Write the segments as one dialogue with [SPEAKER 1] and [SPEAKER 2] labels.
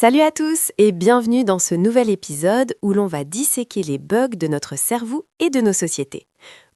[SPEAKER 1] Salut à tous et bienvenue dans ce nouvel épisode où l'on va disséquer les bugs de notre cerveau et de nos sociétés.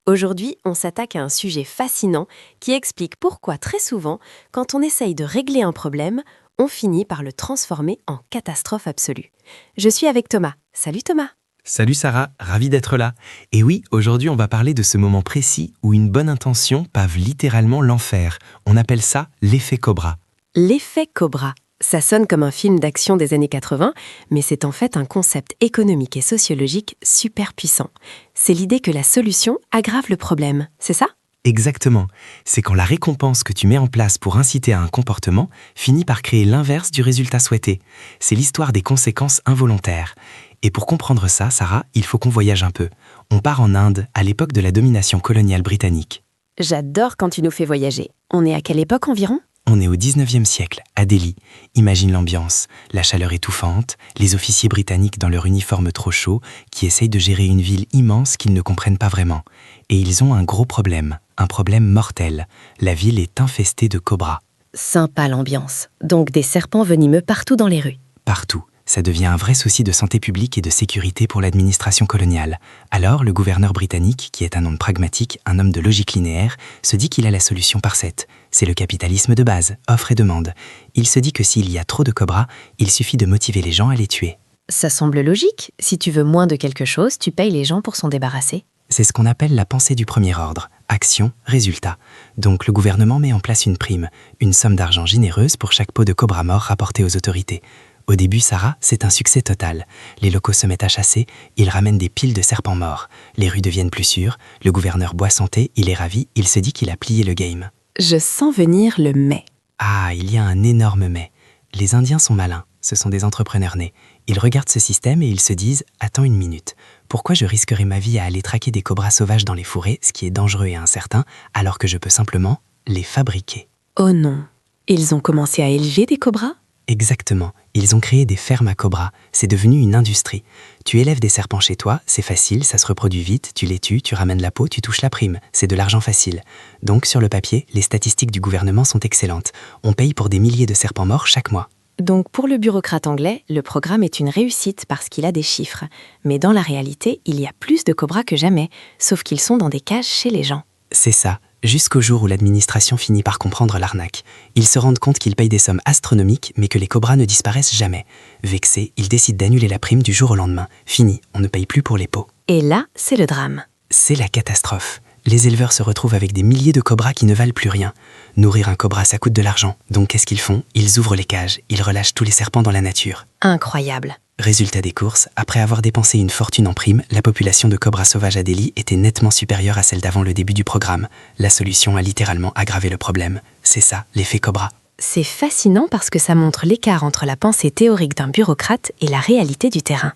[SPEAKER 1] Aujourd'hui, on s'attaque à un sujet fascinant qui explique pourquoi très souvent, quand on essaye de régler un problème, on finit par le transformer en catastrophe absolue. Je suis avec Thomas. Salut Thomas.
[SPEAKER 2] Salut Sarah, ravi d'être là. Et oui, aujourd'hui on va parler de ce moment précis où une bonne intention pave littéralement l'enfer. On appelle ça l'effet Cobra.
[SPEAKER 1] L'effet Cobra. Ça sonne comme un film d'action des années 80, mais c'est en fait un concept économique et sociologique super puissant. C'est l'idée que la solution aggrave le problème, c'est ça ?
[SPEAKER 2] Exactement. C'est quand la récompense que tu mets en place pour inciter à un comportement finit par créer l'inverse du résultat souhaité. C'est l'histoire des conséquences involontaires. Et pour comprendre ça, Sarah, il faut qu'on voyage un peu. On part en Inde, à l'époque de la domination coloniale britannique.
[SPEAKER 1] J'adore quand tu nous fais voyager. On est à quelle époque environ ?
[SPEAKER 2] On est au 19e siècle, à Delhi. Imagine l'ambiance, la chaleur étouffante, les officiers britanniques dans leur uniforme trop chaud qui essayent de gérer une ville immense qu'ils ne comprennent pas vraiment. Et ils ont un gros problème, un problème mortel. La ville est infestée de cobras.
[SPEAKER 1] Sympa l'ambiance. Donc des serpents venimeux partout dans les rues.
[SPEAKER 2] Partout. Ça devient un vrai souci de santé publique et de sécurité pour l'administration coloniale. Alors, le gouverneur britannique, qui est un homme pragmatique, un homme de logique linéaire, se dit qu'il a la solution parfaite. C'est le capitalisme de base, offre et demande. Il se dit que s'il y a trop de cobras, il suffit de motiver les gens à les tuer.
[SPEAKER 1] Ça semble logique. Si tu veux moins de quelque chose, tu payes les gens pour s'en débarrasser.
[SPEAKER 2] C'est ce qu'on appelle la pensée du premier ordre. Action, résultat. Donc le gouvernement met en place une prime, une somme d'argent généreuse pour chaque pot de cobra mort rapporté aux autorités. Au début, Sarah, c'est un succès total. Les locaux se mettent à chasser, ils ramènent des piles de serpents morts. Les rues deviennent plus sûres, le gouverneur boit son thé, il est ravi, il se dit qu'il a plié le game.
[SPEAKER 1] Je sens venir le mais.
[SPEAKER 2] Ah, il y a un énorme mais. Les Indiens sont malins, ce sont des entrepreneurs nés. Ils regardent ce système et ils se disent « Attends une minute, pourquoi je risquerais ma vie à aller traquer des cobras sauvages dans les forêts, ce qui est dangereux et incertain, alors que je peux simplement les fabriquer ?»
[SPEAKER 1] Oh non, ils ont commencé à élever des cobras ?
[SPEAKER 2] Exactement, ils ont créé des fermes à cobras, c'est devenu une industrie. Tu élèves des serpents chez toi, c'est facile, ça se reproduit vite, tu les tues, tu ramènes la peau, tu touches la prime, c'est de l'argent facile. Donc sur le papier, les statistiques du gouvernement sont excellentes. On paye pour des milliers de serpents morts chaque mois.
[SPEAKER 1] Donc pour le bureaucrate anglais, le programme est une réussite parce qu'il a des chiffres. Mais dans la réalité, il y a plus de cobras que jamais, sauf qu'ils sont dans des cages chez les gens.
[SPEAKER 2] C'est ça, jusqu'au jour où l'administration finit par comprendre l'arnaque. Ils se rendent compte qu'ils payent des sommes astronomiques, mais que les cobras ne disparaissent jamais. Vexés, ils décident d'annuler la prime du jour au lendemain. Fini, on ne paye plus pour les pots.
[SPEAKER 1] Et là, c'est le drame.
[SPEAKER 2] C'est la catastrophe. Les éleveurs se retrouvent avec des milliers de cobras qui ne valent plus rien. Nourrir un cobra, ça coûte de l'argent. Donc qu'est-ce qu'ils font ? Ils ouvrent les cages, ils relâchent tous les serpents dans la nature.
[SPEAKER 1] Incroyable.
[SPEAKER 2] Résultat des courses, après avoir dépensé une fortune en prime, la population de cobras sauvages à Delhi était nettement supérieure à celle d'avant le début du programme. La solution a littéralement aggravé le problème. C'est ça, l'effet Cobra.
[SPEAKER 1] C'est fascinant parce que ça montre l'écart entre la pensée théorique d'un bureaucrate et la réalité du terrain.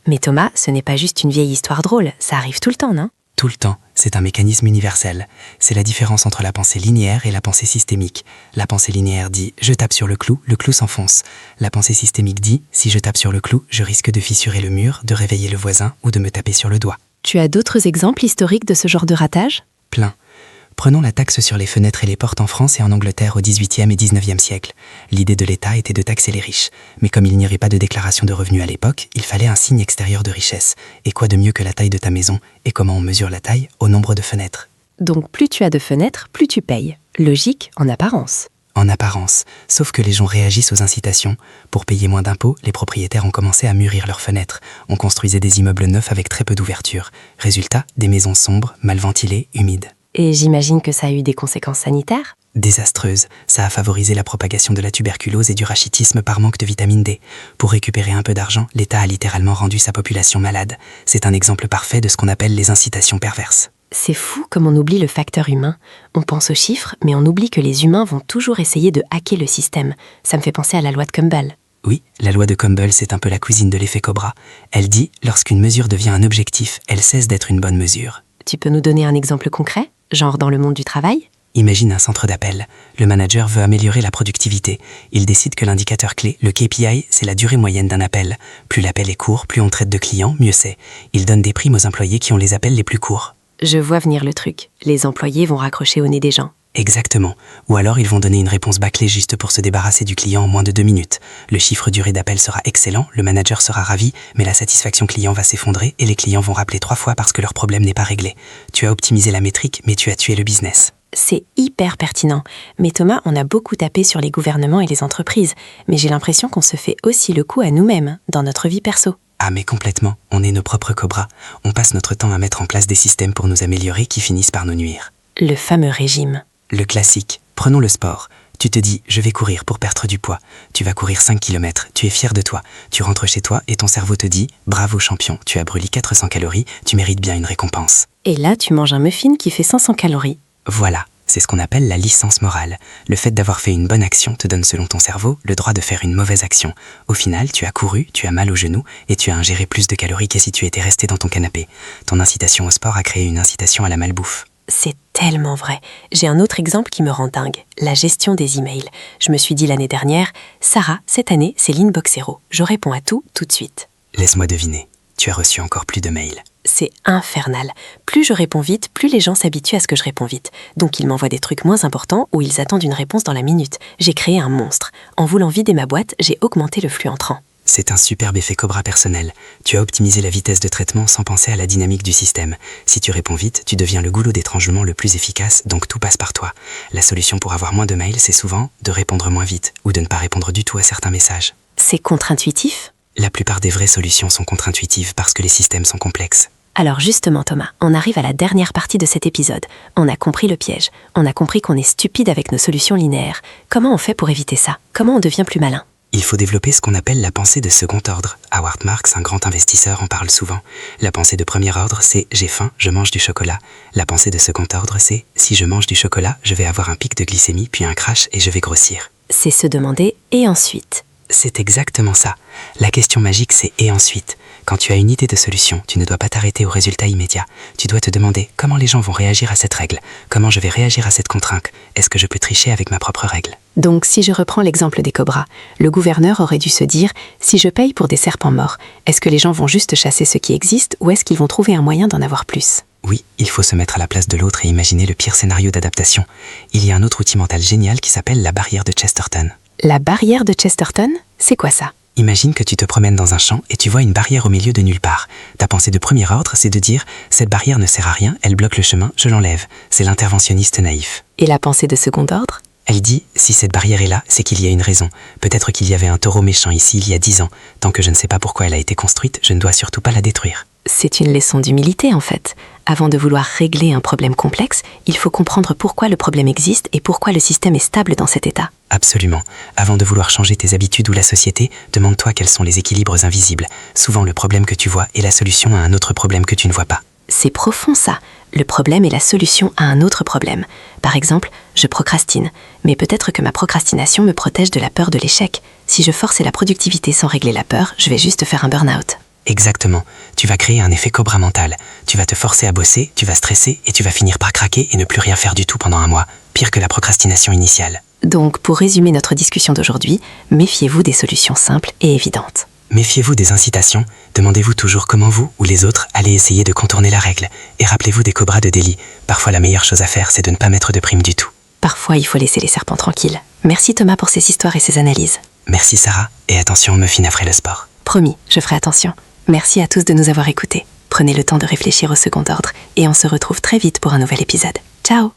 [SPEAKER 1] Mais Thomas, ce n'est pas juste une vieille histoire drôle, ça arrive tout le temps, non ?
[SPEAKER 2] Tout le temps, c'est un mécanisme universel. C'est la différence entre la pensée linéaire et la pensée systémique. La pensée linéaire dit « je tape sur le clou s'enfonce ». La pensée systémique dit « si je tape sur le clou, je risque de fissurer le mur, de réveiller le voisin ou de me taper sur le doigt ».
[SPEAKER 1] Tu as d'autres exemples historiques de ce genre de ratage ?
[SPEAKER 2] Plein. Prenons la taxe sur les fenêtres et les portes en France et en Angleterre au XVIIIe et XIXe siècle. L'idée de l'État était de taxer les riches. Mais comme il n'y avait pas de déclaration de revenus à l'époque, il fallait un signe extérieur de richesse. Et quoi de mieux que la taille de ta maison ? Et comment on mesure la taille ? Au nombre de fenêtres.
[SPEAKER 1] Donc plus tu as de fenêtres, plus tu payes. Logique en apparence.
[SPEAKER 2] En apparence, sauf que les gens réagissent aux incitations. Pour payer moins d'impôts, les propriétaires ont commencé à mûrir leurs fenêtres. On construisait des immeubles neufs avec très peu d'ouverture. Résultat, des maisons sombres, mal ventilées, humides.
[SPEAKER 1] Et j'imagine que ça a eu des conséquences sanitaires ?
[SPEAKER 2] Désastreuse, ça a favorisé la propagation de la tuberculose et du rachitisme par manque de vitamine D. Pour récupérer un peu d'argent, l'État a littéralement rendu sa population malade. C'est un exemple parfait de ce qu'on appelle les incitations perverses.
[SPEAKER 1] C'est fou comme on oublie le facteur humain. On pense aux chiffres, mais on oublie que les humains vont toujours essayer de hacker le système. Ça me fait penser à la loi de Kumble.
[SPEAKER 2] Oui, la loi de Kumble, c'est un peu la cousine de l'effet Cobra. Elle dit, lorsqu'une mesure devient un objectif, elle cesse d'être une bonne mesure.
[SPEAKER 1] Tu peux nous donner un exemple concret ? Genre dans le monde du travail ?
[SPEAKER 2] Imagine un centre d'appel. Le manager veut améliorer la productivité. Il décide que l'indicateur clé, le KPI, c'est la durée moyenne d'un appel. Plus l'appel est court, plus on traite de clients, mieux c'est. Il donne des primes aux employés qui ont les appels les plus courts.
[SPEAKER 1] Je vois venir le truc. Les employés vont raccrocher au nez des gens.
[SPEAKER 2] Exactement. Ou alors ils vont donner une réponse bâclée juste pour se débarrasser du client en moins de 2 minutes. Le chiffre durée d'appel sera excellent, le manager sera ravi, mais la satisfaction client va s'effondrer et les clients vont rappeler 3 fois parce que leur problème n'est pas réglé. Tu as optimisé la métrique, mais tu as tué le business.
[SPEAKER 1] C'est hyper pertinent. Mais Thomas, on a beaucoup tapé sur les gouvernements et les entreprises, mais j'ai l'impression qu'on se fait aussi le coup à nous-mêmes, dans notre vie perso.
[SPEAKER 2] Ah mais complètement, on est nos propres cobras. On passe notre temps à mettre en place des systèmes pour nous améliorer qui finissent par nous nuire.
[SPEAKER 1] Le fameux régime.
[SPEAKER 2] Le classique, prenons le sport. Tu te dis, je vais courir pour perdre du poids. Tu vas courir 5 km, tu es fier de toi. Tu rentres chez toi et ton cerveau te dit, bravo champion, tu as brûlé 400 calories, tu mérites bien une récompense.
[SPEAKER 1] Et là, tu manges un muffin qui fait 500 calories.
[SPEAKER 2] Voilà, c'est ce qu'on appelle la licence morale. Le fait d'avoir fait une bonne action te donne selon ton cerveau le droit de faire une mauvaise action. Au final, tu as couru, tu as mal au genou et tu as ingéré plus de calories que si tu étais resté dans ton canapé. Ton incitation au sport a créé une incitation à la malbouffe.
[SPEAKER 1] C'est tellement vrai. J'ai un autre exemple qui me rend dingue, la gestion des emails. Je me suis dit l'année dernière, Sarah, cette année, c'est l'inbox zéro. Je réponds à tout de suite.
[SPEAKER 2] Laisse-moi deviner, tu as reçu encore plus de mails.
[SPEAKER 1] C'est infernal. Plus je réponds vite, plus les gens s'habituent à ce que je réponds vite. Donc ils m'envoient des trucs moins importants ou ils attendent une réponse dans la minute. J'ai créé un monstre. En voulant vider ma boîte, j'ai augmenté le flux entrant.
[SPEAKER 2] C'est un superbe effet Cobra personnel. Tu as optimisé la vitesse de traitement sans penser à la dynamique du système. Si tu réponds vite, tu deviens le goulot d'étranglement le plus efficace, donc tout passe par toi. La solution pour avoir moins de mails, c'est souvent de répondre moins vite ou de ne pas répondre du tout à certains messages.
[SPEAKER 1] C'est contre-intuitif ?
[SPEAKER 2] La plupart des vraies solutions sont contre-intuitives parce que les systèmes sont complexes.
[SPEAKER 1] Alors justement Thomas, on arrive à la dernière partie de cet épisode. On a compris le piège. On a compris qu'on est stupide avec nos solutions linéaires. Comment on fait pour éviter ça ? Comment on devient plus malin ?
[SPEAKER 2] Il faut développer ce qu'on appelle la pensée de second ordre. Howard Marks, un grand investisseur, en parle souvent. La pensée de premier ordre, c'est « j'ai faim, je mange du chocolat ». La pensée de second ordre, c'est « si je mange du chocolat, je vais avoir un pic de glycémie, puis un crash et je vais grossir ».
[SPEAKER 1] C'est se demander « et ensuite ?»
[SPEAKER 2] C'est exactement ça. La question magique, c'est « et ensuite ?» Quand tu as une idée de solution, tu ne dois pas t'arrêter au résultat immédiat. Tu dois te demander comment les gens vont réagir à cette règle, comment je vais réagir à cette contrainte, est-ce que je peux tricher avec ma propre règle ?
[SPEAKER 1] Donc si je reprends l'exemple des cobras, le gouverneur aurait dû se dire « si je paye pour des serpents morts, est-ce que les gens vont juste chasser ce qui existe ou est-ce qu'ils vont trouver un moyen d'en avoir plus ?»
[SPEAKER 2] Oui, il faut se mettre à la place de l'autre et imaginer le pire scénario d'adaptation. Il y a un autre outil mental génial qui s'appelle la barrière de Chesterton.
[SPEAKER 1] La barrière de Chesterton ? C'est quoi ça ?
[SPEAKER 2] Imagine que tu te promènes dans un champ et tu vois une barrière au milieu de nulle part. Ta pensée de premier ordre, c'est de dire « cette barrière ne sert à rien, elle bloque le chemin, je l'enlève ». C'est l'interventionniste naïf.
[SPEAKER 1] Et la pensée de second ordre ?
[SPEAKER 2] Elle dit « si cette barrière est là, c'est qu'il y a une raison. Peut-être qu'il y avait un taureau méchant ici il y a 10 ans. Tant que je ne sais pas pourquoi elle a été construite, je ne dois surtout pas la détruire. »
[SPEAKER 1] C'est une leçon d'humilité en fait. Avant de vouloir régler un problème complexe, il faut comprendre pourquoi le problème existe et pourquoi le système est stable dans cet état.
[SPEAKER 2] Absolument. Avant de vouloir changer tes habitudes ou la société, demande-toi quels sont les équilibres invisibles. Souvent le problème que tu vois est la solution à un autre problème que tu ne vois pas.
[SPEAKER 1] C'est profond ça. Le problème est la solution à un autre problème. Par exemple, je procrastine. Mais peut-être que ma procrastination me protège de la peur de l'échec. Si je forçais la productivité sans régler la peur, je vais juste faire un burn-out.
[SPEAKER 2] Exactement. Tu vas créer un effet Cobra mental. Tu vas te forcer à bosser, tu vas stresser et tu vas finir par craquer et ne plus rien faire du tout pendant un mois. Pire que la procrastination initiale.
[SPEAKER 1] Donc, pour résumer notre discussion d'aujourd'hui, méfiez-vous des solutions simples et évidentes.
[SPEAKER 2] Méfiez-vous des incitations. Demandez-vous toujours comment vous ou les autres allez essayer de contourner la règle. Et rappelez-vous des cobras de Delhi. Parfois, la meilleure chose à faire, c'est de ne pas mettre de prime du tout.
[SPEAKER 1] Parfois, il faut laisser les serpents tranquilles. Merci Thomas pour ces histoires et ces analyses.
[SPEAKER 2] Merci Sarah, et attention aux muffins après le sport.
[SPEAKER 1] Promis, je ferai attention. Merci à tous de nous avoir écoutés. Prenez le temps de réfléchir au second ordre et on se retrouve très vite pour un nouvel épisode. Ciao!